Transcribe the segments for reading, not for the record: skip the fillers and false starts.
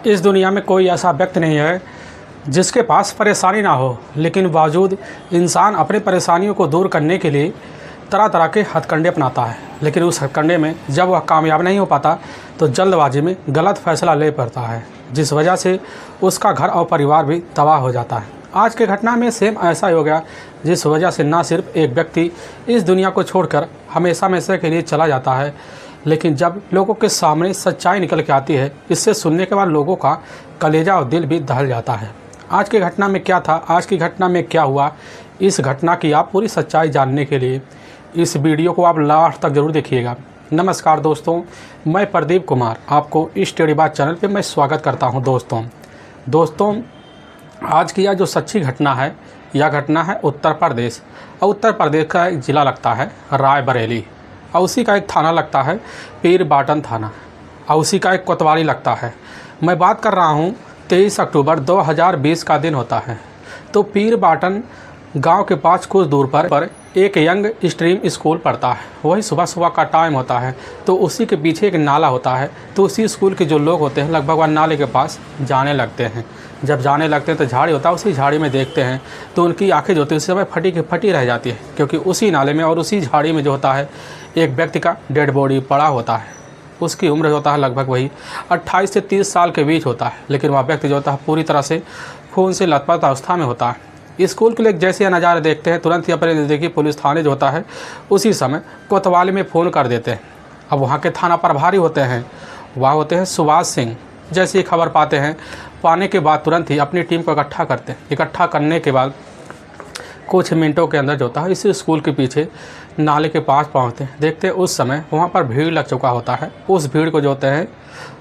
इस दुनिया में कोई ऐसा व्यक्ति नहीं है जिसके पास परेशानी ना हो, लेकिन बावजूद इंसान अपनी परेशानियों को दूर करने के लिए तरह तरह के हथकंडे अपनाता है। लेकिन उस हथकंडे में जब वह कामयाब नहीं हो पाता तो जल्दबाजी में गलत फैसला ले पड़ता है, जिस वजह से उसका घर और परिवार भी तबाह हो जाता है। आज की घटना में सेम ऐसा ही हो गया, जिस वजह से न सिर्फ एक व्यक्ति इस दुनिया को छोड़कर हमेशा हमेशा के लिए चला जाता है, लेकिन जब लोगों के सामने सच्चाई निकल के आती है, इससे सुनने के बाद लोगों का कलेजा और दिल भी दहल जाता है। आज की घटना में क्या था, आज की घटना में क्या हुआ, इस घटना की आप पूरी सच्चाई जानने के लिए इस वीडियो को आप लास्ट तक जरूर देखिएगा। नमस्कार दोस्तों, मैं प्रदीप कुमार आपको इस स्टडी बात चैनल पे मैं स्वागत करता हूं। दोस्तों आज की यह जो सच्ची घटना है, यह घटना है उत्तर प्रदेश, और उत्तर प्रदेश का एक ज़िला लगता है रायबरेली, और उसी का एक थाना लगता है पीरबाटन थाना, और उसी का एक कोतवाली लगता है। मैं बात कर रहा हूँ 23 अक्टूबर 2020 का दिन होता है। तो पीरबाटन गांव के पास कुछ दूर पर एक यंग स्ट्रीम स्कूल पड़ता है। वही सुबह सुबह का टाइम होता है, तो उसी के पीछे एक नाला होता है। तो उसी स्कूल के जो लोग होते हैं लगभग वह नाले के पास जाने लगते हैं। जब जाने लगते हैं तो झाड़ी होता है, उसी झाड़ी में देखते हैं तो उनकी आंखें जो होती है उस समय फटी की फटी रह जाती है, क्योंकि उसी नाले में और उसी झाड़ी में जो होता है एक व्यक्ति का डेड बॉडी पड़ा होता है। उसकी उम्र जो होता है लगभग वही 28 से 30 साल के बीच होता है, लेकिन वह व्यक्ति जो होता है पूरी तरह से खून से लथपथ अवस्था में होता है। स्कूल के लोग जैसे नज़ारे देखते हैं तुरंत ही अपने नज़दीकी पुलिस थाने जो होता है उसी समय कोतवाली में फ़ोन कर देते हैं। अब वहाँ के थाना प्रभारी होते हैं, वह होते हैं सुभाष सिंह। जैसे ही खबर पाने के बाद तुरंत ही अपनी टीम को इकट्ठा करते हैं। इकट्ठा करने के बाद कुछ मिनटों के अंदर जो होता है इसी स्कूल के पीछे नाले के पास पहुँचते हैं। देखते हैं उस समय वहाँ पर भीड़ लग चुका होता है। उस भीड़ को जो होते हैं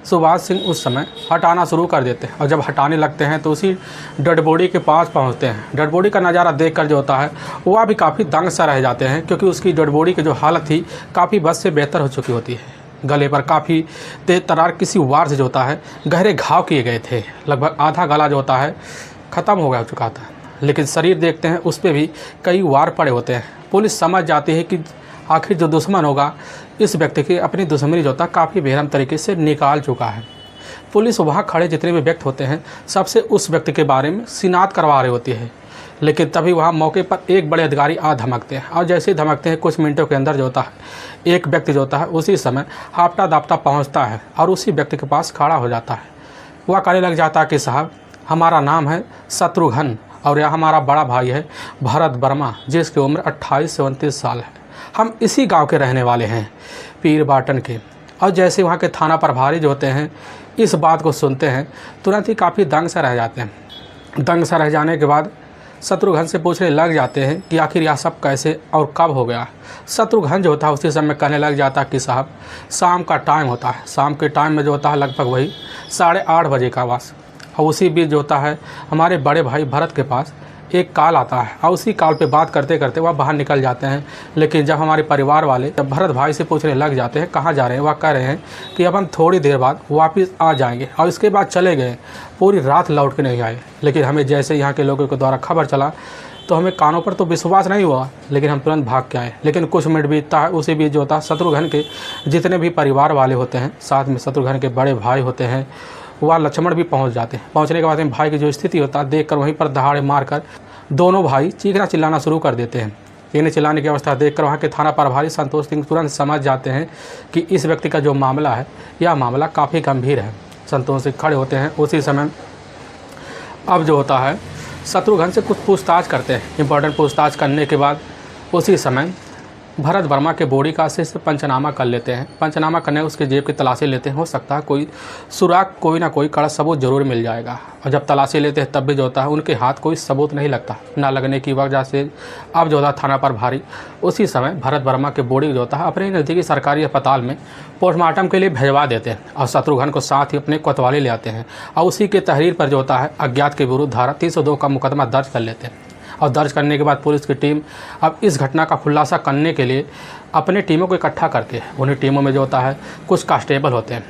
सुभाष सिंह उस समय हटाना शुरू कर देते हैं, और जब हटाने लगते हैं तो उसी डेड बॉडी के पास पहुंचते हैं। डेड बॉडी का नज़ारा देखकर जो होता है वह भी काफ़ी दंग सा रह जाते हैं, क्योंकि उसकी डेड बॉडी की जो हालत थी काफ़ी बद से बेहतर हो चुकी होती है। गले पर काफ़ी तेज तरार किसी वार से जो होता है गहरे घाव किए गए थे। लगभग आधा गला जो होता है ख़त्म हो गया चुका था, लेकिन शरीर देखते हैं उस पर भी कई वार पड़े होते हैं। पुलिस समझ जाती है कि आखिर जो दुश्मन होगा इस व्यक्ति की अपनी दुश्मनी जो होता है काफ़ी बेरहम तरीके से निकाल चुका है। पुलिस वहाँ खड़े जितने भी व्यक्ति होते हैं सबसे उस व्यक्ति के बारे में शिनाख्त करवा रही होती है, लेकिन तभी वहाँ मौके पर एक बड़े अधिकारी आ धमकते हैं, और जैसे ही धमकते हैं कुछ मिनटों के अंदर जो होता है एक व्यक्ति जो होता है उसी समय हापटा दापटा पहुँचता है और उसी व्यक्ति के पास खड़ा हो जाता है। वह कहने लग जाता है कि साहब, हमारा नाम है शत्रुघ्न और यह हमारा बड़ा भाई है भरत वर्मा, जिसकी उम्र 28 से 29 साल है। हम इसी गांव के रहने वाले हैं, पीरबाटन के। और जैसे वहाँ के थाना प्रभारी जो होते हैं इस बात को सुनते हैं तुरंत ही काफ़ी दंग सा रह जाते हैं। दंग सा रह जाने के बाद शत्रुघ्न से पूछने लग जाते हैं कि आखिर यह सब कैसे और कब हो गया। शत्रुघ्न जो होता है उसी समय कहने लग जाता है कि साहब, शाम का टाइम होता है। शाम के टाइम में जो होता है लगभग वही 8:30 बजे का आवाज़, और उसी बीच जो होता है हमारे बड़े भाई भरत के पास एक कॉल आता है, और उसी कॉल पे बात करते करते वह बाहर निकल जाते हैं। लेकिन जब हमारे परिवार वाले जब भरत भाई से पूछने लग जाते हैं कहाँ जा रहे हैं, वह कह रहे हैं कि अब हम थोड़ी देर बाद वापस आ जाएंगे, और इसके बाद चले गए। पूरी रात लौट के नहीं आए। लेकिन हमें जैसे यहाँ के लोगों के द्वारा खबर चला तो हमें कानों पर तो विश्वास नहीं हुआ, लेकिन हम तुरंत भाग के आए। लेकिन कुछ मिनट बीतता है, उसी बीच जो होता है शत्रुघ्न के जितने भी परिवार वाले होते हैं, साथ में शत्रुघ्न के बड़े भाई होते हैं, वह लक्ष्मण भी पहुंच जाते हैं। पहुंचने के बाद भाई की जो स्थिति होता है देखकर वहीं पर दहाड़े मारकर दोनों भाई चीखना चिल्लाना शुरू कर देते हैं। चीखने चिल्लाने की अवस्था देखकर वहाँ के थाना प्रभारी संतोष सिंह तुरंत समझ जाते हैं कि इस व्यक्ति का जो मामला है यह मामला काफ़ी गंभीर है। संतोष सिंह खड़े होते हैं। उसी समय अब जो होता है शत्रुघ्न से कुछ पूछताछ करते हैं। इंपॉर्टेंट पूछताछ करने के बाद उसी समय भरत वर्मा के बॉडी का से पंचनामा कर लेते हैं। पंचनामा करने उसके जेब की तलाशी लेते हैं। हो सकता है कोई सुराग, कोई ना कोई कड़ा सबूत जरूर मिल जाएगा। और जब तलाशी लेते हैं तब भी जो होता है उनके हाथ कोई सबूत नहीं लगता। ना लगने की वजह से अब जो होता है थाना पर भारी उसी समय भरत वर्मा के बॉडी जो होता है अपने नज़दीकी सरकारी अस्पताल में पोस्टमार्टम के लिए भिजवा देते हैं, और शत्रुघ्न को साथ ही अपने कोतवाली ले आते हैं। और उसी के तहरीर पर जो होता है अज्ञात के विरुद्ध धारा 302 का मुकदमा दर्ज कर लेते हैं। और दर्ज करने के बाद पुलिस की टीम अब इस घटना का खुलासा करने के लिए अपने टीमों को इकट्ठा करके, उन्हीं टीमों में जो होता है कुछ कांस्टेबल होते हैं,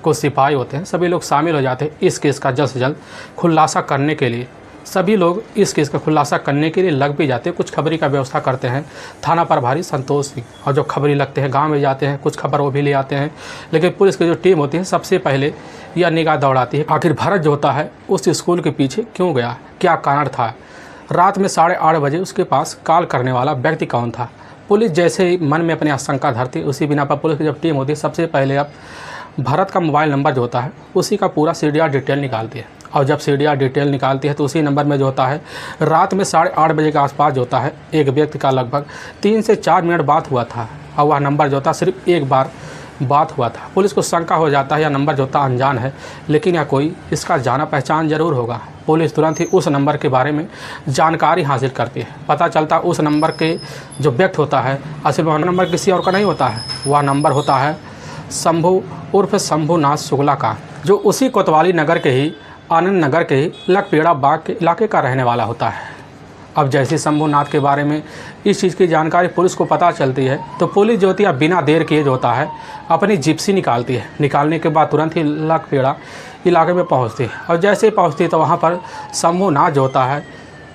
कुछ सिपाही होते हैं, सभी लोग शामिल हो जाते हैं इस केस का जल्द से जल्द खुलासा करने के लिए। सभी लोग इस केस का खुलासा करने के लिए लग भी जाते हैं। कुछ खबरी का व्यवस्था करते हैं थाना प्रभारी संतोष सिंह, और जो खबरी लगते हैं गांव में जाते हैं, कुछ खबर वो भी ले आते हैं। लेकिन पुलिस की जो टीम होती है सबसे पहले यह निगाह दौड़ाती है आखिर भरत जो होता है उस स्कूल के पीछे क्यों गया, क्या कारण था, रात में 8:30 बजे उसके पास कॉल करने वाला व्यक्ति कौन था। पुलिस जैसे ही मन में अपनी आशंका धरती, उसी बिना पर पुलिस की जब टीम होती है सबसे पहले अब भरत का मोबाइल नंबर जो होता है उसी का पूरा सीडीआर डिटेल निकालती है। और जब सीडीआर डिटेल निकालती है तो उसी नंबर में जो होता है रात में 8:30 बजे के आसपास जो होता है एक व्यक्ति का लगभग 3 से 4 मिनट बात हुआ था और वह नंबर जो होता सिर्फ एक बार बात हुआ था। पुलिस को शंका हो जाता है यह नंबर जो होता अनजान है, लेकिन यह कोई इसका जाना पहचान जरूर होगा। पुलिस तुरंत ही उस नंबर के बारे में जानकारी हासिल करती है। पता चलता उस नंबर के जो व्यक्ति होता है असल में वह नंबर किसी और का नहीं होता है, वह नंबर होता है शंभू उर्फ शंभूनाथ शुक्ला का, जो उसी कोतवाली नगर के ही आनंद नगर के ही लखपेड़ा बाग के इलाके का रहने वाला होता है। अब जैसे शंभूनाथ के बारे में इस चीज़ की जानकारी पुलिस को पता चलती है तो पुलिस जो होती है बिना देर किए जो होता है अपनी जिप्सी निकालती है। निकालने के बाद तुरंत ही लखपेड़ा इलाके में पहुंचती है और जैसे ही पहुंचती है तो वहां पर शंभूनाथ जो होता है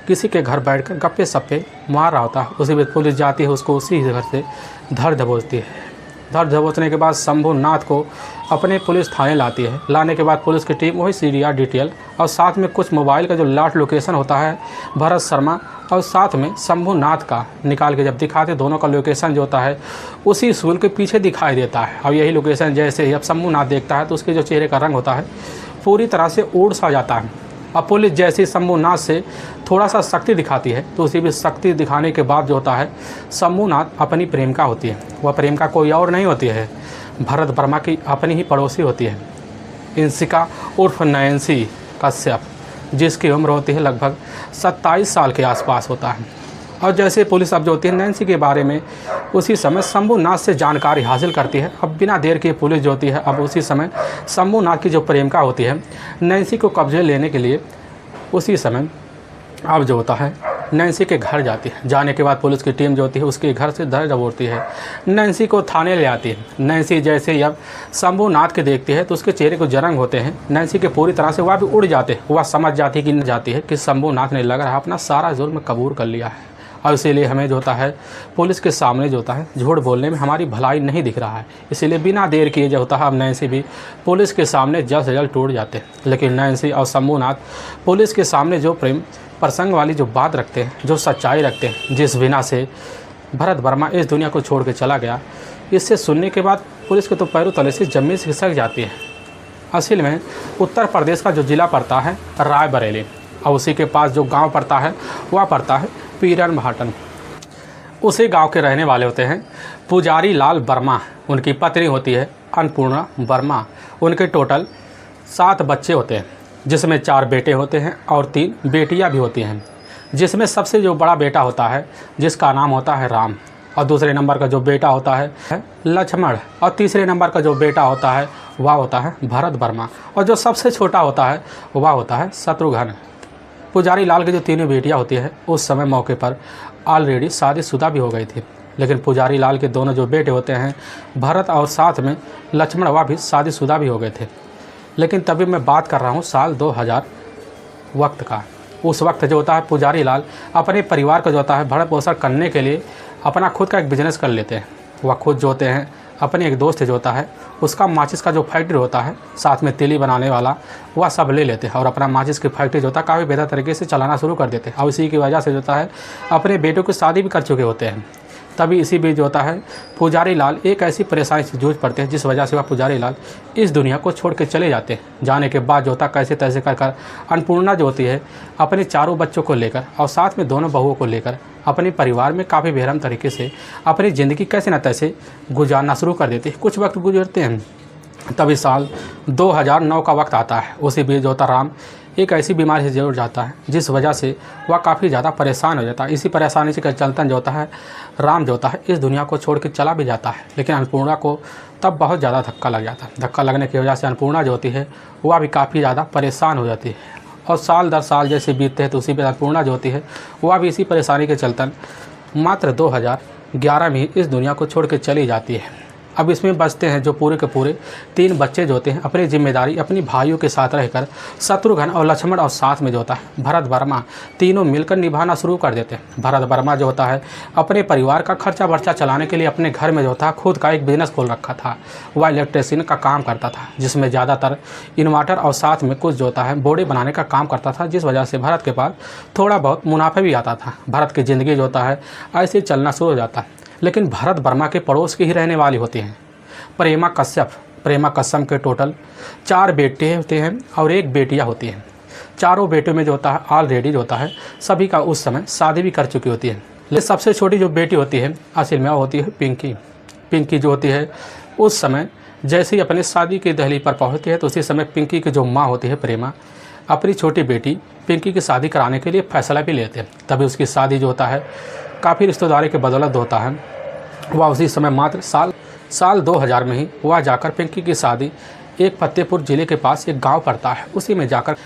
किसी के घर बैठकर गप्पे सप्पे मार रहा होता है। उसी में पुलिस जाती है, उसको उसी घर से धर दबोचती है। धर दबोचने के बाद शंभूनाथ को अपने पुलिस थाने लाती है। लाने के बाद पुलिस की टीम वही सीडीआर डिटेल और साथ में कुछ मोबाइल का जो लास्ट लोकेशन होता है भरत शर्मा और साथ में शंभूनाथ का निकाल के जब दिखाते दोनों का लोकेशन जो होता है उसी स्कूल के पीछे दिखाई देता है। अब यही लोकेशन जैसे ही अब शंभूनाथ देखता है तो उसके जो चेहरे का रंग होता है पूरी तरह से उड़ सा जाता है। अब पुलिस जैसे ही शंभूनाथ से थोड़ा सा शक्ति दिखाती है तो उसी भी शक्ति दिखाने के बाद जो होता है शंभूनाथ अपनी प्रेमिका होती है। वह प्रेमिका कोई और नहीं होती है, भरत वर्मा की अपनी ही पड़ोसी होती है, इंसिका उर्फ नैन्सी कश्यप, जिसकी उम्र होती है लगभग 27 साल के आसपास होता है। और जैसे पुलिस अब जो होती है नैन्सी के बारे में उसी समय शंभूनाथ से जानकारी हासिल करती है। अब बिना देर के पुलिस जो होती है अब उसी समय शंभूनाथ की जो प्रेमिका होती है नैन्सी को कब्जे लेने के लिए उसी समय अब जो होता है नैन्सी के घर जाती है। जाने के बाद पुलिस की टीम जो होती है उसके घर से धर दबोचती है, नैन्सी को थाने ले आती है। नैन्सी जैसे ही अब शंभूनाथ के देखती है तो उसके चेहरे को जरंग होते हैं। नैन्सी के पूरी तरह से वह भी उड़ जाते हैं। वह समझ जाती कि जाती है कि शंभूनाथ ने लग रहा अपना सारा जुर्म कबूल कर लिया है और इसीलिए हमें जो होता है पुलिस के सामने जो होता है झूठ बोलने में हमारी भलाई नहीं दिख रहा है। इसीलिए बिना देर किए जो होता है अब नैन्सी भी पुलिस के सामने जल्द से जल्द टूट जाते हैं। लेकिन नैन्सी और शंभूनाथ पुलिस के सामने जो प्रेम प्रसंग वाली जो बात रखते हैं, जो सच्चाई रखते हैं, जिस बिना से भरत वर्मा इस दुनिया को छोड़ के चला गया, इससे सुनने के बाद पुलिस के तो पैरों तले से जमीन से खिसक जाती है। असल में उत्तर प्रदेश का जो ज़िला पड़ता है रायबरेली और उसी के पास जो गांव पड़ता है वह पड़ता है पीरन भाटन। उसी गांव के रहने वाले होते हैं पुजारी लाल वर्मा, उनकी पत्नी होती है अन्नपूर्णा वर्मा। उनके टोटल 7 बच्चे होते हैं, जिसमें 4 बेटे होते हैं और 3 बेटियां भी होती हैं। जिसमें सबसे जो बड़ा बेटा होता है जिसका नाम होता है राम, और दूसरे नंबर का जो बेटा होता है लक्ष्मण, और तीसरे नंबर का जो बेटा होता है वह होता है भरत वर्मा, और जो सबसे छोटा होता है वह होता है शत्रुघ्न। पुजारी लाल की जो 3 बेटियां होती हैं उस समय मौके पर ऑलरेडी शादीशुदा भी हो गई थी। लेकिन पुजारी लाल के दोनों जो बेटे होते हैं भरत और साथ में लक्ष्मण वह भी शादीशुदा भी हो गए थे। लेकिन तभी मैं बात कर रहा हूँ साल 2000 वक्त का। उस वक्त जो होता है पुजारी लाल अपने परिवार का जो होता है भरण पोषण करने के लिए अपना खुद का एक बिजनेस कर लेते हैं। वह खुद जो होते हैं अपने एक दोस्त जो होता है उसका माचिस का जो फैक्ट्री होता है साथ में तिली बनाने वाला वह सब ले लेते हैं और अपना माचिस की फैक्ट्री जो होता है काफ़ी बेहतर तरीके से चलाना शुरू कर देते हैं। और इसी की वजह से जो होता है अपने बेटों की शादी भी कर चुके होते हैं। तभी इसी बीच जो होता है पुजारी लाल एक ऐसी परेशानी से जूझ पड़ते हैं जिस वजह से वह पुजारी लाल इस दुनिया को छोड़ के चले जाते हैं। जाने के बाद जो होता है कैसे तैसे कर अन्नपूर्णा जो होती है अपने 4 बच्चों को लेकर और साथ में दोनों बहुओं को लेकर अपने परिवार में काफ़ी बेरहम तरीके से अपनी ज़िंदगी कैसे न तैसे गुजारना शुरू कर देती है। कुछ वक्त गुजरते हैं, तभी साल 2009 का वक्त आता है। उसी बीच जो होता राम एक ऐसी बीमारी से जुड़ जाता है जिस वजह से वह काफ़ी ज़्यादा परेशान हो जाता है। इसी परेशानी से चलतन जो होता है राम जो होता है इस दुनिया को छोड़ के चला भी जाता है। लेकिन अन्नपूर्णा को तब बहुत ज़्यादा धक्का लग जाता है। धक्का लगने की वजह से अन्नपूर्णा जो होती है वह भी काफ़ी ज़्यादा परेशान हो जाती है। और साल दर साल जैसे बीतते हैं तो उसी पर अन्नपूर्णा जो होती है वह भी इसी परेशानी के चलतन मात्र 2011 में इस दुनिया को छोड़ के चली जाती है। अब इसमें बचते हैं जो पूरे के पूरे 3 बच्चे जो होते हैं अपनी जिम्मेदारी अपनी भाइयों के साथ रहकर शत्रुघ्न और लक्ष्मण और साथ में जो होता है भरत वर्मा तीनों मिलकर निभाना शुरू कर देते हैं। भरत वर्मा जो होता है अपने परिवार का खर्चा वर्चा चलाने के लिए अपने घर में जो था खुद का एक बिजनेस खोल रखा था। वह इलेक्ट्रिशियन का काम करता था जिसमें ज़्यादातर इन्वर्टर और साथ में कुछ जो होता है बोर्डे बनाने का काम करता था, जिस वजह से भरत के पास थोड़ा बहुत मुनाफा भी आता था। भरत की ज़िंदगी जो होता है ऐसे चलना शुरू हो जाता है। लेकिन भरत वर्मा के पड़ोस की ही रहने वाली होती हैं प्रेमा कश्यप। प्रेमा कश्यप के टोटल 4 बेटे होते हैं और 1 बेटियां होती हैं। चारों बेटों में जो होता है ऑलरेडी जो होता है सभी का उस समय शादी भी कर चुकी होती है। लेकिन सबसे छोटी जो बेटी होती है असल में वो होती है पिंकी। पिंकी जो होती है उस समय जैसे ही अपने शादी की दहलीज पर पहुँचती है तो उसी समय पिंकी की जो माँ होती है प्रेमा अपनी छोटी बेटी पिंकी की शादी कराने के लिए फैसला भी लेते हैं। तभी उसकी शादी जो होता है काफ़ी रिश्तेदारी के बदौलत होता है। वह उसी समय मात्र साल 2000 में ही वह जाकर पिंकी की शादी एक फतेहपुर ज़िले के पास एक गांव पड़ता है उसी में जाकर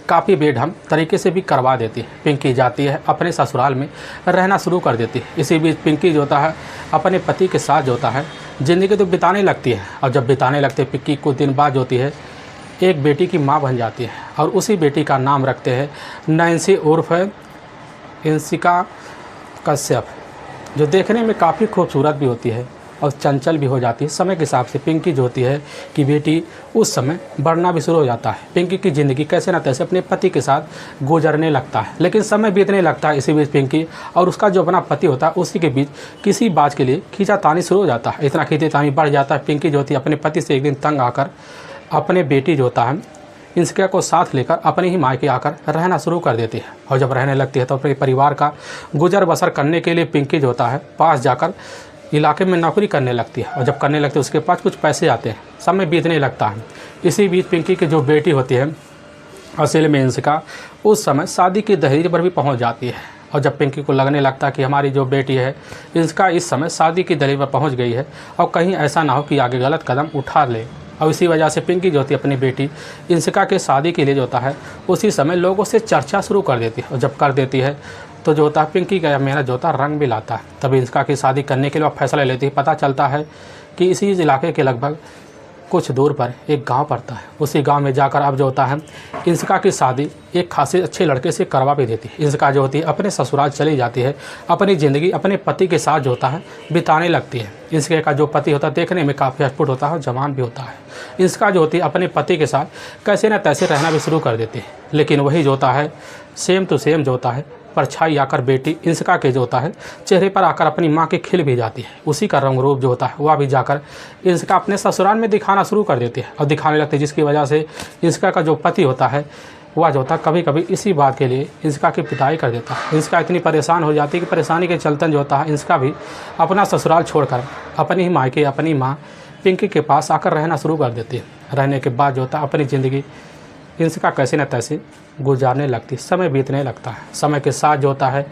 काफ़ी बेढंग तरीके से भी करवा देती है। पिंकी जाती है अपने ससुराल में रहना शुरू कर देती है। इसी बीच पिंकी जो होता है अपने पति के साथ जो होता है ज़िंदगी तो बिताने लगती है और जब बिताने लगती है पिंकी कुछ दिन बाद जो होती है एक बेटी की माँ बन जाती है और उसी बेटी का नाम रखते हैं नैन्सी उर्फ इंसिका कश्यप, जो देखने में काफ़ी खूबसूरत भी होती है और चंचल भी हो जाती है। समय के हिसाब से पिंकी जो होती है कि बेटी उस समय बढ़ना भी शुरू हो जाता है। पिंकी की ज़िंदगी कैसे ना तैसे अपने पति के साथ गुजरने लगता है, लेकिन समय बीतने लगता है। इसी बीच पिंकी और उसका जो अपना पति होता है उसी के बीच किसी बात के लिए खींचातानी शुरू हो जाता है। इतना खींचातानी बढ़ जाता है पिंकी जो होती है अपने पति से एक दिन तंग आकर अपने बेटी जो होता है इंसिका को साथ लेकर अपने ही मायके आकर रहना शुरू कर देती है। और जब रहने लगती है तो अपने परिवार का गुजर बसर करने के लिए पिंकी जो होता है पास जाकर इलाके में नौकरी करने लगती है और जब करने लगती है उसके पास कुछ पैसे आते हैं। समय बीतने लगता है। इसी बीच पिंकी की जो बेटी होती है असल में इंसिका उस समय शादी की दहेज पर भी पहुंच जाती है और जब पिंकी को लगने लगता है कि हमारी जो बेटी है इंसिका इस समय शादी की दहेज पर पहुँच गई है और कहीं ऐसा ना हो कि आगे गलत कदम उठा ले, और इसी वजह से पिंकी जो होती है अपनी बेटी इंसिका के शादी के लिए जो होता है उसी समय लोगों से चर्चा शुरू कर देती है और जब कर देती है तो जो होता है पिंकी का मेहनत जो होता है रंग भी लाता है। तभी इंसिका की शादी करने के लिए वह फैसला लेती है। पता चलता है कि इसी इलाके के लगभग कुछ दूर पर एक गांव पड़ता है। उसी गांव में जाकर अब जो होता है इंसिका की शादी एक खासे अच्छे लड़के से करवा भी देती है। इंसिका जो होती है अपने ससुराल चली जाती है, अपनी ज़िंदगी अपने पति के साथ जो होता है बिताने लगती है। इंसिका का जो पति होता है देखने में काफ़ी हटपुट होता है और जवान भी होता है। इंसिका जो होती है अपने पति के साथ कैसे न तैसे रहना भी शुरू कर देती है, लेकिन वही जो होता है सेम टू सेम जो होता है परछाई आकर बेटी इंसिका के जो होता है चेहरे पर आकर अपनी माँ के खिल भी जाती है। उसी का रंग रूप जो होता है वह भी जाकर इंसिका अपने ससुराल में दिखाना शुरू कर देती है और दिखाने लगती है, जिसकी वजह से इंसिका का जो पति होता है वह जो होता है कभी कभी इसी बात के लिए इंसिका की पिटाई कर देता है। इंसिका इतनी परेशान हो जाती है कि परेशानी के चलते जो होता है इंसिका भी अपना ससुराल छोड़कर अपनी ही मायके अपनी माँ पिंकी के पास आकर रहना शुरू कर देती है। रहने के बाद जो होता है अपनी ज़िंदगी इंसिका कैसे न तैसे गुजारने लगती है। समय बीतने लगता है। समय के साथ जो होता है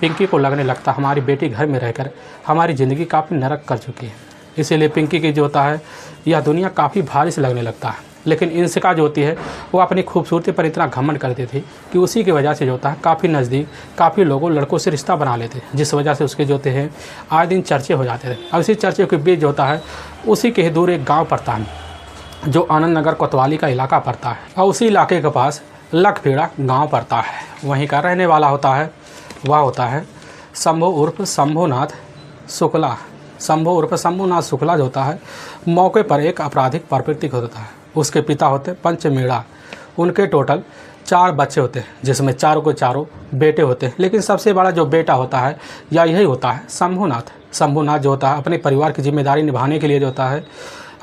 पिंकी को लगने लगता है हमारी बेटी घर में रहकर हमारी ज़िंदगी काफ़ी नरक कर चुकी है, इसीलिए पिंकी की जो होता है यह दुनिया काफ़ी भारी से लगने लगता है। लेकिन इंसिका जो होती है वो अपनी खूबसूरती पर इतना घमंड करती थी कि उसी की वजह से जो होता है काफ़ी नज़दीक काफ़ी लड़कों से रिश्ता बना लेते, जिस वजह से उसके जो होते हैं आए दिन चर्चे हो जाते थे। और इसी चर्चे के बीच जो होता है उसी के ही दूर एक गाँव पड़ता है जो आनंद नगर कोतवाली का इलाका पड़ता है और उसी इलाके के पास लखपेड़ा गांव पड़ता है। वहीं का रहने वाला होता है वह होता है शंभू उर्फ शंभूनाथ शुक्ला। शंभू उर्फ शंभूनाथ शुक्ला जो होता है मौके पर एक आपराधिक प्रवृत्ति होता है। उसके पिता होते पंचमेड़ा। उनके टोटल 4 बच्चे होते हैं जिसमें चारों के चारों बेटे होते हैं, लेकिन सबसे बड़ा जो बेटा होता है या यही होता है शंभूनाथ। शंभूनाथ जो होता है अपने परिवार की जिम्मेदारी निभाने के लिए जो होता है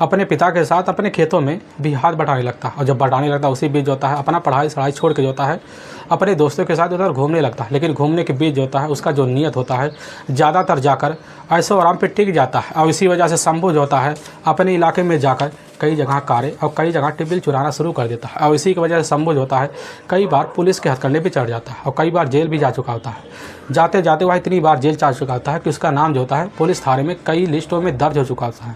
अपने पिता के साथ अपने खेतों में भी हाथ बटाने लगता है और जब बटाने लगता है उसी बीच जो होता है अपना पढ़ाई छोड़ के जो होता है अपने दोस्तों के साथ उधर घूमने लगता है। लेकिन घूमने के बीच जो होता है उसका जो नियत होता है ज़्यादातर जाकर ऐशो आराम पे टिक जाता है और इसी वजह से शंभू जो होता है अपने इलाके में जाकर कई जगह कारें और कई जगह टिबिल चुराना शुरू कर देता है और इसी की वजह से शंभू जो होता है कई बार पुलिस के हथकंडे भी चढ़ जाता है और कई बार जेल भी जा चुका होता है। जाते जाते वह इतनी बार जेल जा चुका होता है कि उसका नाम जो होता है पुलिस थाने में कई लिस्टों में दर्ज हो चुका होता है।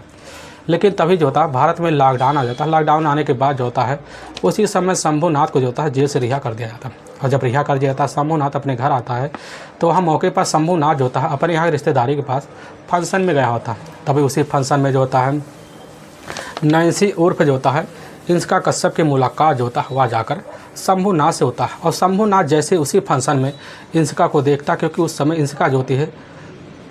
लेकिन तभी जो होता है भारत में लॉकडाउन आ जाता है। लॉकडाउन आने के बाद जो होता है उसी समय शंभूनाथ को जो होता है जेल से रिहा कर दिया जाता है। और जब रिहा कर दिया जाता है शंभूनाथ अपने घर आता है तो वहाँ मौके पर शंभूनाथ जो होता है अपने यहाँ रिश्तेदारी के पास फंक्शन में गया होता है। तभी उसी फंक्शन में जो होता है नैन्सी उर्फ जो होता है इंस्का कश्यप की मुलाकात जो होता है वह जाकर शंभूनाथ से होता है। और शंभूनाथ जैसे उसी फंक्शन में इंस्का को देखता, क्योंकि उस समय इंस्का जो होती है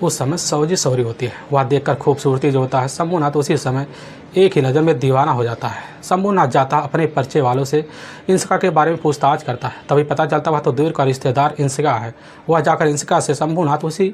उस समय सौजी सौरी होती है, वह देखकर खूबसूरती जो होता है शंभूनाथ उसी समय एक ही नज़र में दीवाना हो जाता है। शंभूनाथ जाता अपने परिचय वालों से इंस्का के बारे में पूछताछ करता है। तभी पता चलता वह तो दूर का रिश्तेदार इंस्का है। वह जाकर इंस्का से शंभूनाथ उसी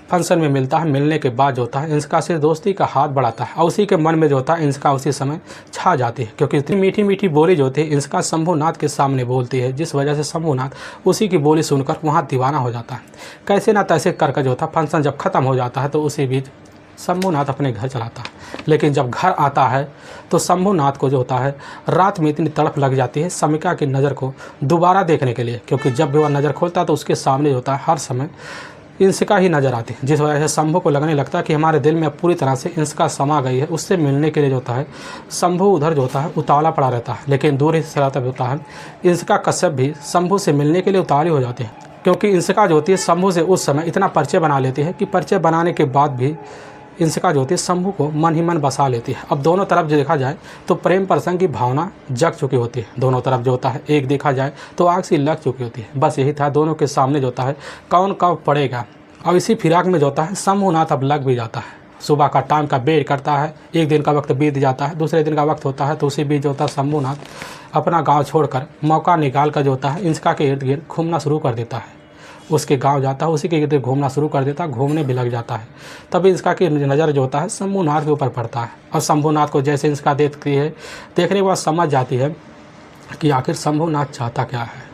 फंक्शन में मिलता है। मिलने के बाद जो होता है इंस्का से दोस्ती का हाथ बढ़ाता है और उसी के मन में जो होता है इंस्का उसी समय छा जाती है, क्योंकि इतनी मीठी मीठी बोली जो होती है इंस्का शंभूनाथ के सामने बोलती है, जिस वजह से शंभूनाथ उसी की बोली सुनकर वहाँ दीवाना हो जाता है। कैसे ना तैसे करके जो होता फंक्शन जब ख़त्म हो जाता है तो उसी बीच शंभूनाथ अपने घर चलाता है। लेकिन जब घर आता है तो शंभूनाथ को जो होता है रात में इतनी तड़प लग जाती है समिका की नज़र को दोबारा देखने के लिए, क्योंकि जब भी वह नज़र खोलता है तो उसके सामने जो होता है हर समय इंस्का ही नज़र आती है, जिस वजह से शंभू को लगने लगता है कि हमारे दिल में पूरी तरह से इंस्का समा गई है। उससे मिलने के लिए जो होता है शंभू उधर जो होता है उतावला पड़ा रहता है। लेकिन दूर ही से रहता होता है इंस्का कश्यप भी शंभू से मिलने के लिए उतावली हो जाते हैं, क्योंकि इंस्का जो होती है शंभू से उस समय इतना परिचय बना लेती है कि परिचय बनाने के बाद भी इंस्का जो होती है शंभू को मन ही मन बसा लेती है। अब दोनों तरफ जो देखा जाए तो प्रेम प्रसंग की भावना जग चुकी होती है। दोनों तरफ जो होता है एक देखा जाए तो आग सी लग चुकी होती है। बस यही था दोनों के सामने जो होता है कौन कब पड़ेगा। और इसी फिराक में जो होता है शंभूनाथ अब लग भी जाता है। सुबह का टाइम का वेट करता है, एक दिन का वक्त बीत जाता है, दूसरे दिन का वक्त होता है तो उसी बीच जो होता है शंभूनाथ अपना गाँव छोड़कर मौका निकाल कर जो होता है इंस्का के इर्द गिर्द घूमना शुरू कर देता है। उसके गांव जाता है, उसी के इर्द घूमना शुरू कर देता है, घूमने भी लग जाता है। तभी इंस्का की नज़र जो होता है शंभूनाथ के ऊपर पड़ता है और शंभूनाथ को जैसे इंस्का देखती है, देखने के बाद समझ जाती है कि आखिर शंभूनाथ चाहता क्या है।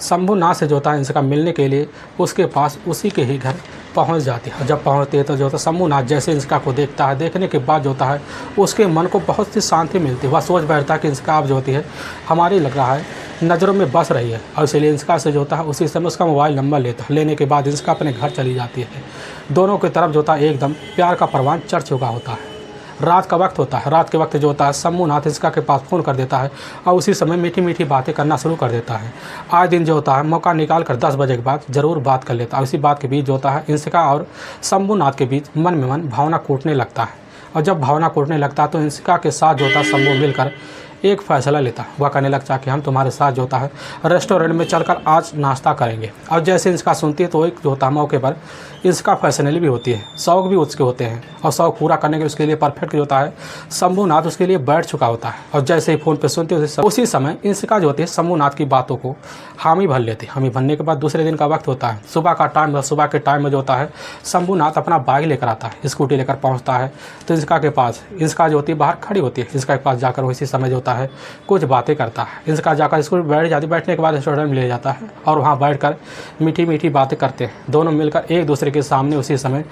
शंभूनाथ से जो होता है इंस्का मिलने के लिए उसके पास उसी के ही घर पहुंच जाती है। और जब पहुंचती है तो जो होता है शंभूनाथ जैसे इंस्का को देखता है, देखने के बाद जो होता है उसके मन को बहुत सी शांति मिलती है। वह सोच बैठता है कि इंस्का अब जो होती है हमारी लग रहा है नज़रों में बस रही है। और इसलिए इंस्का से जो होता है उसी समय उसका मोबाइल नंबर लेता है। लेने के बाद इंस्का अपने घर चली जाती है। दोनों की तरफ जो होता है एकदम प्यार का परवान चढ़ चुका होता है। रात का वक्त होता है। रात के वक्त जो होता है शंभूनाथ इंस्का के पास फ़ोन कर देता है और उसी समय मीठी मीठी बातें करना शुरू कर देता है। आए दिन जो होता है मौका निकाल कर 10 बजे के बाद ज़रूर बात कर लेता है। उसी बात के बीच जो होता है इंस्का और शंभूनाथ के बीच मन में मन भावना कूटने लगता है। और जब भावना कूटने लगता है तो इंस्का के साथ जो होता है शंभू मिलकर एक फ़ैसला लेता है। वह कहने लगता है कि हम तुम्हारे साथ जो होता है रेस्टोरेंट में चलकर आज नाश्ता करेंगे। और जैसे इंस्का सुनती है तो एक जो होता है मौके पर इंस्का फैशनेबल भी होती है, शौक़ भी उसके होते हैं और शौक़ पूरा करने के लिए उसके लिए परफेक्ट जो होता है शंभूनाथ उसके लिए बैठ चुका होता है। और जैसे ही फ़ोन पे सुनती है उसी समय इंस्का जो होती है शंभूनाथ की बातों को हामी भर लेती है। हामी भरने के बाद दूसरे दिन का वक्त होता है, सुबह का टाइम। सुबह के टाइम में जो होता है शंभूनाथ अपना बाइक लेकर आता है, स्कूटी लेकर पहुँचता है तो इंस्का के पास इंस्का जो होती है बाहर खड़ी होती है। इंस्का के पास जाकर उसी समय जो होता है कुछ बातें करता है। इंस्का जाकर स्कूल बैठ जाती, बैठने के बाद रेस्टोरेंट में ले जाता है और वहाँ बैठकर मीठी मीठी बातें करते हैं। दोनों मिलकर एक दूसरे के सामने उसी समय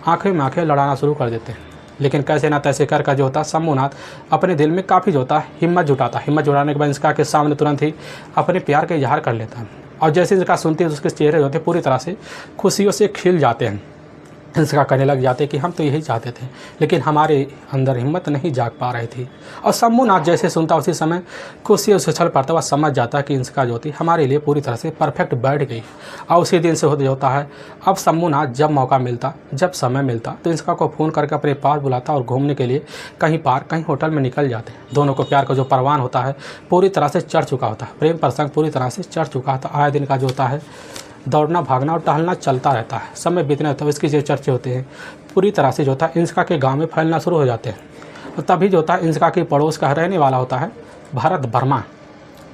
आंखें में आंखें लड़ाना शुरू कर देते हैं। लेकिन कैसे ना तैसे कर जो होता है शंभूनाथ अपने दिल में काफ़ी जो होता है हिम्मत जुटाता है। हिम्मत जुटाने के बाद इंस्का के सामने तुरंत ही अपने प्यार का इजहार कर लेता है। और जैसे इंस्का सुनती है तो उसके चेहरे जो होते हैं पूरी तरह से खुशियों से खिल जाते हैं। इंस्का कहने लग जाते कि हम तो यही चाहते थे, लेकिन हमारे अंदर हिम्मत नहीं जाग पा रही थी। और शंभूनाथ जैसे सुनता उसी समय खुशी उसे छल पड़ता हुआ समझ जाता कि इंस्का जो होती हमारे लिए पूरी तरह से परफेक्ट बैठ गई। और उसी दिन से होता है अब शंभूनाथ जब मौका मिलता, जब समय मिलता तो इंस्का को फ़ोन करके अपने पास बुलाता और घूमने के लिए कहीं पार्क कहीं होटल में निकल जाते। दोनों को प्यार का जो परवान होता है पूरी तरह से चढ़ चुका होता है, प्रेम प्रसंग पूरी तरह से चढ़ चुका होता है। आए दिन का जो होता है दौड़ना भागना और टहलना चलता रहता है। समय बीतने तब इसकी जो चर्चे होते हैं पूरी तरह से जो होता है इंस्का के गांव में फैलना शुरू हो जाते हैं। और तभी जो होता है इंस्का के पड़ोस का रहने वाला होता है भरत वर्मा,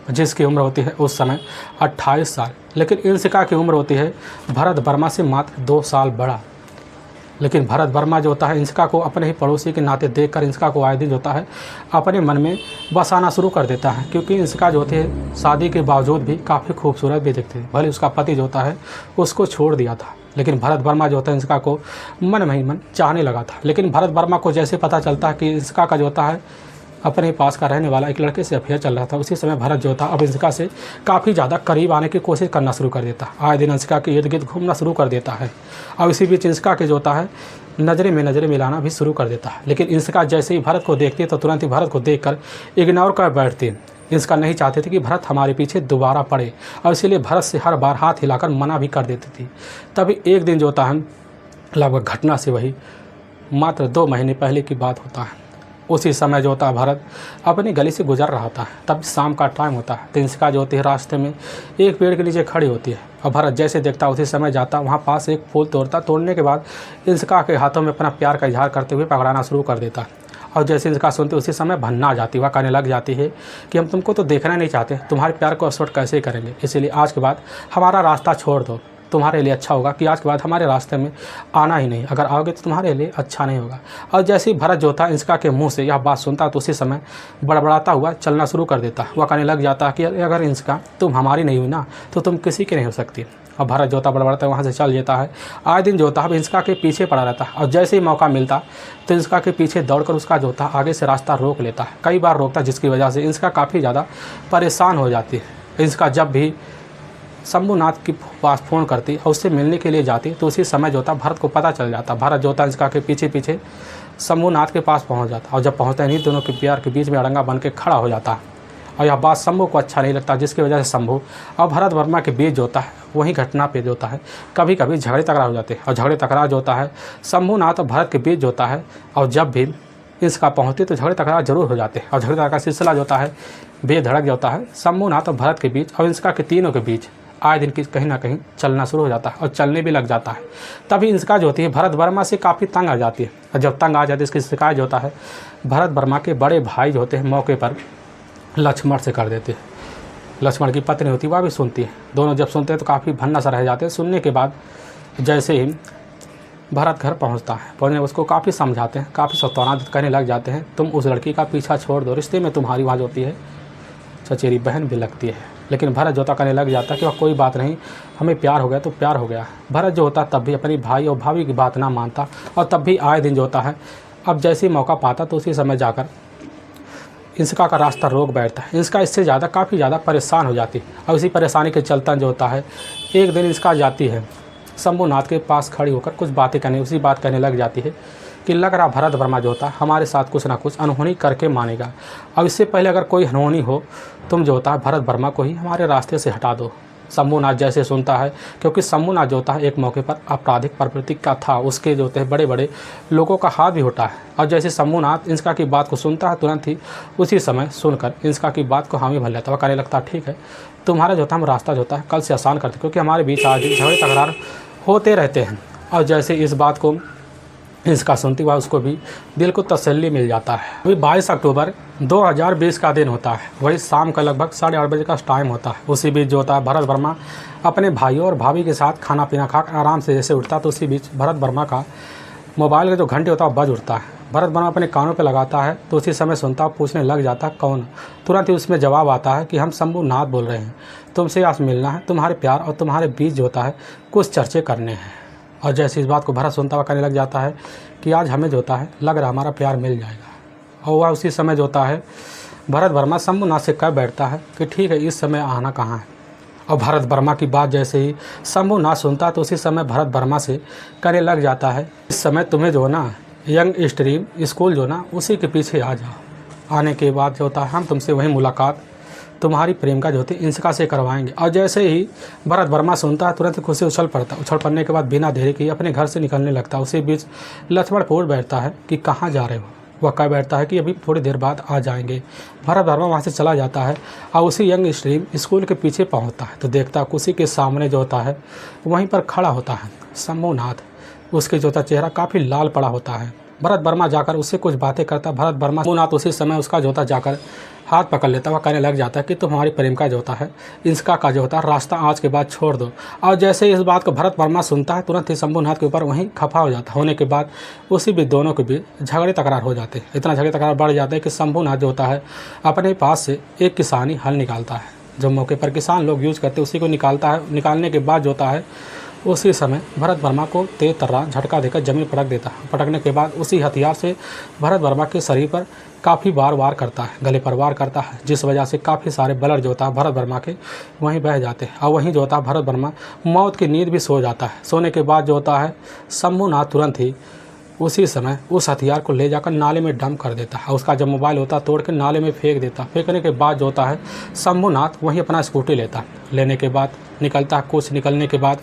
जिसकी उम्र होती है उस समय 28 साल। लेकिन इंस्का की उम्र होती है भरत वर्मा से मात्र 2 साल बड़ा। लेकिन भरत वर्मा जो होता है इंस्का को अपने ही पड़ोसी के नाते देखकर इंस्का को आए दिन जो होता है अपने मन में बसाना शुरू कर देता है। क्योंकि इंस्का जो होती है शादी के बावजूद भी काफ़ी खूबसूरत भी दिखती है। भले उसका पति जो होता है उसको छोड़ दिया था, लेकिन भरत वर्मा जो होता है इंस्का को मन में ही मन चाहने लगा था। लेकिन भरत वर्मा को जैसे पता चलता है कि इंस्का का जो होता है अपने पास का रहने वाला एक लड़के से अफेयर चल रहा था, उसी समय भरत जो था अब इंस्का से काफ़ी ज़्यादा करीब आने की कोशिश करना शुरू कर देता है। आए दिन इंस्का के इर्द गिर्द घूमना शुरू कर देता है। और इसी बीच इंस्का के जो होता है नज़रें में नज़रें मिलाना भी शुरू कर देता है। लेकिन इंसिका जैसे ही भरत को देखती है तो तुरंत ही भरत को देखकर इग्नोर कर बैठती। इंसिका नहीं चाहती थी कि भरत हमारे पीछे दोबारा पड़े और इसीलिए भरत से हर बार हाथ हिलाकर मना भी कर देती थी। तभी एक दिन जो होता है, लगभग घटना से वही मात्र 2 महीने पहले की बात होता है। उसी समय जो होता है भरत अपनी गली से गुजर रहा होता है। तब शाम का टाइम होता है। तो इंसिका जो होती है रास्ते में एक पेड़ के नीचे खड़ी होती है और भरत जैसे देखता उसी समय जाता वहाँ पास एक फूल तोड़ता। तोड़ने के बाद इंसिका के हाथों में अपना प्यार का इजहार करते हुए पकड़ाना शुरू कर देता। और जैसे इंसिका सुनती उसी समय भन्ना आ जाती, वह कहने लग जाती है कि हम तुमको तो देखना नहीं चाहते, तुम्हारे प्यार को अस्पष्ट कैसे करेंगे, इसीलिए आज के बाद हमारा रास्ता छोड़ दो। तुम्हारे लिए अच्छा होगा कि आज के बाद हमारे रास्ते में आना ही नहीं, अगर आओगे तो तुम्हारे लिए अच्छा नहीं होगा। और जैसे ही भरत जो था इंसिका के मुंह से यह बात सुनता तो उसी समय बड़बड़ाता हुआ चलना शुरू कर देता। वह कहने लग जाता कि अगर इंसिका तुम हमारी नहीं हुई ना तो तुम किसी की नहीं हो सकती। और भरत जो होता बड़बड़ाता वहाँ से चल जाता है। आए दिन जो होता है इंसिका के पीछे पड़ा रहता है और जैसे ही मौका मिलता तो इंसिका के पीछे दौड़कर उसका जो होता आगे से रास्ता रोक लेता है। कई बार रोकता, जिसकी वजह से इंसिका काफ़ी ज़्यादा परेशान हो जाती है। इंसिका जब भी शंभुनाथ के पास फ़ोन करती और उससे मिलने के लिए जाती तो उसी समय जो था भरत को पता चल जाता। भरत जो था इंसिका के पीछे पीछे शंभुनाथ के पास पहुंच जाता और जब पहुंचता नहीं दोनों के प्यार के बीच में अड़ंगा बन के खड़ा हो जाता। और यह बात शंभू को अच्छा नहीं लगता, जिसकी वजह से शंभू और भरत वर्मा के बीच जो होता है वही घटना पे जो होता है कभी कभी झगड़े तकरार हो जाते हैं। और झगड़े तकरार जो होता है शंभुनाथ और भरत के बीच जो होता है, और जब भी इंसिका पहुँचती तो झगड़े तकरार जरूर हो जाते हैं। और झगड़े तकरार का सिलसिला जो होता है बेधड़क जो होता है शंभुनाथ और भरत के बीच और इंसिका के तीनों के बीच आए दिन की कहीं ना कहीं चलना शुरू हो जाता है और चलने भी लग जाता है। तभी इंसिका जो होती है भरत वर्मा से काफ़ी तंग आ जाती है। और जब तंग आ जाती है इसकी शिकायत जो होता है भरत वर्मा के बड़े भाई जो होते हैं मौके पर लक्ष्मण से कर देते हैं। लक्ष्मण की पत्नी होती है वह भी सुनती है। दोनों जब सुनते हैं तो काफ़ी भन्ना सा रह जाते हैं। सुनने के बाद जैसे ही भरत घर पहुंचता है, पहुंचने उसको काफ़ी समझाते हैं, काफ़ी सत्वना कहने लग जाते हैं तुम उस लड़की का पीछा छोड़ दो, रिश्ते में तुम्हारी आवाज़ होती है चचेरी बहन भी लगती है। लेकिन भरत जो होता कहने लग जाता कि वह कोई बात नहीं, हमें प्यार हो गया तो प्यार हो गया। भरत जो होता तब भी अपनी भाई और भाभी की बात ना मानता और तब भी आए दिन जो होता है अब जैसे ही मौका पाता तो उसी समय जाकर इंसिका का रास्ता रोक बैठता है। इंसिका इससे ज़्यादा काफ़ी ज़्यादा परेशान हो जाती और इसी परेशानी के चलता जो होता है एक दिन इंसिका जाती है शंभुनाथ के पास खड़ी होकर कुछ बातें करने, उसी बात कहने लग जाती है कि लग रहा भरत वर्मा जो होता है हमारे साथ कुछ ना कुछ अनहोनी करके मानेगा। अब इससे पहले अगर कोई अनहोनी हो तुम जो होता है भरत वर्मा को ही हमारे रास्ते से हटा दो। शंभुनाथ जैसे सुनता है, क्योंकि शंभुनाथ जो होता है एक मौके पर आपराधिक प्रवृत्ति का था, उसके जो होते हैं बड़े बड़े लोगों का हाथ भी होता है। और जैसे शंभुनाथ इंसिका की बात को सुनता है तुरंत ही उसी समय सुनकर इंसिका की बात को हामी भर लेता। वह कहने लगता ठीक है तुम्हारा जो होता है हम रास्ता जो होता है कल से आसान करते, क्योंकि हमारे बीच आज झगड़े तकरार होते रहते हैं। और जैसे इस बात को इंसिका सुनती हुआ उसको भी दिल को तसल्ली मिल जाता है। अभी 22 अक्टूबर 2020 का दिन होता है, वही शाम का लगभग 8:30 बजे का टाइम होता है। उसी बीच जो होता है भरत वर्मा अपने भाइयों और भाभी के साथ खाना पीना खा आराम से जैसे उठता तो उसी बीच भरत वर्मा का मोबाइल का जो घंटे होता है बज उठता है। भरत वर्मा अपने कानों पर लगाता है तो उसी समय सुनता पूछने लग जाता कौन। तुरंत ही उसमें जवाब आता है कि हम शंभुनाथ बोल रहे हैं, तुमसे आज मिलना है, तुम्हारे प्यार और तुम्हारे बीच जो होता है कुछ चर्चे करने हैं। और जैसे इस बात को भरत सुनता हुआ कहने लग जाता है कि आज हमें जो होता है लग रहा हमारा प्यार मिल जाएगा। और वह उसी समय जो होता है भरत वर्मा शंभुनाथ से कह बैठता है कि ठीक है इस समय आना कहाँ है। और भरत वर्मा की बात जैसे ही शंभुनाथ सुनता तो उसी समय भरत वर्मा से कहने लग जाता है इस समय तुम्हें जो ना यंग स्ट्रीम स्कूल जो ना उसी के पीछे आ जाओ। आने के बाद जो होता है हम तुमसे वहीं मुलाकात तुम्हारी प्रेम का जो होती इंसिका से करवाएंगे। और जैसे ही भरत वर्मा सुनता है तुरंत खुद से उछल पड़ता। उछल पड़ने के बाद बिना देरी किए अपने घर से निकलने लगता। उसी बीच लक्ष्मण पूछ बैठता है कि कहाँ जा रहे हो। वह कह बैठता है कि अभी थोड़ी देर बाद आ जाएंगे। भरत वर्मा वहाँ से चला जाता है और उसी यंग स्ट्रीम स्कूल के पीछे पहुँचता है तो देखता उसी के सामने जो होता है वहीं पर खड़ा होता है शंभुनाथ। उसके जो होता चेहरा काफ़ी लाल पड़ा होता है। भरत वर्मा जाकर उससे कुछ बातें करता। भरत वर्मा शंभुनाथ उसी समय उसका जो होता जाकर हाथ पकड़ लेता। वह कहने लग जाता है कि तुम्हारी प्रेम का जो होता है इंसिका का जो होता है रास्ता आज के बाद छोड़ दो। और जैसे इस बात को भरत वर्मा सुनता है तुरंत ही शंभुनाथ के ऊपर वहीं खफा हो जाता। होने के बाद उसी बीच दोनों के बीच झगड़े तकरार हो जाते हैं। इतना झगड़े तकरार बढ़ जाता है कि शंभुनाथ जो होता है अपने पास से एक किसानी हल निकालता है, जो मौके पर किसान लोग यूज़ करते उसी को निकालता है। निकालने के बाद जो होता है उसी समय भरत वर्मा को तेज तर्रा झटका देकर जमीन पटक देता है। पटकने के बाद उसी हथियार से भरत वर्मा के शरीर पर काफ़ी बार वार करता है, गले पर वार करता है, जिस वजह से काफ़ी सारे ब्लड जो होता है भरत वर्मा के वहीं बह जाते हैं। और वहीं जो होता है भरत वर्मा मौत की नींद भी सो जाता है। सोने के बाद जो होता है शंभुनाथ तुरंत ही उसी समय उस हथियार को ले जाकर नाले में डंप कर देता है। उसका जब मोबाइल होता है तोड़ के नाले में फेंक देता है। फेंकने के बाद जो होता है शंभुनाथ वहीं अपना स्कूटी लेता है। लेने के बाद निकलता है। कुछ निकलने के बाद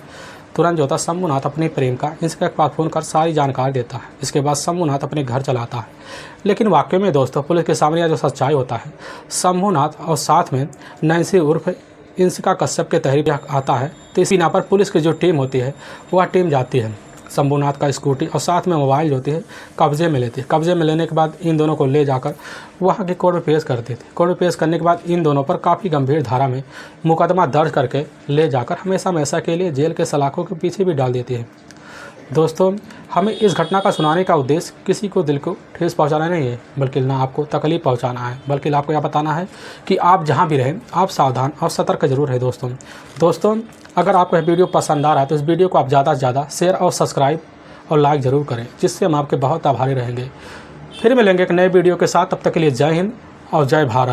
तुरंत जो होता है शंभुनाथ अपनी प्रेमिका इंस्पेक्टर के पास फ़ोन कर सारी जानकारी देता है। इसके बाद शंभुनाथ अपने घर चलाता है। लेकिन वाकई में दोस्तों पुलिस के सामने जो सच्चाई होता है, शंभुनाथ और साथ में नैन्सी उर्फ इंसिका कश्यप के तहरीर आता है। तो इसी नाम पर पुलिस की जो टीम होती है वह टीम जाती है, शंभुनाथ का स्कूटी और साथ में मोबाइल जो होती है कब्जे में लेती है। कब्जे में लेने के बाद इन दोनों को ले जाकर वहाँ की कोर्ट में पेश कर देते। कोर्ट में पेश करने के बाद इन दोनों पर काफ़ी गंभीर धारा में मुकदमा दर्ज करके ले जाकर हमेशा हमेशा के लिए जेल के सलाखों के पीछे भी डाल देती है। दोस्तों, हमें इस घटना का सुनाने का उद्देश्य किसी को दिल को ठेस पहुंचाना नहीं है, बल्कि ना आपको तकलीफ पहुंचाना है, बल्कि आपको यह बताना है कि आप जहां भी रहें आप सावधान और सतर्क जरूर है। दोस्तों, अगर आपको यह वीडियो पसंद आ रहा है तो इस वीडियो को आप ज़्यादा से ज़्यादा शेयर और सब्सक्राइब और लाइक ज़रूर करें, जिससे हम आपके बहुत आभारी रहेंगे। फिर मिलेंगे एक नए वीडियो के साथ। तब तक के लिए जय हिंद और जय भारत।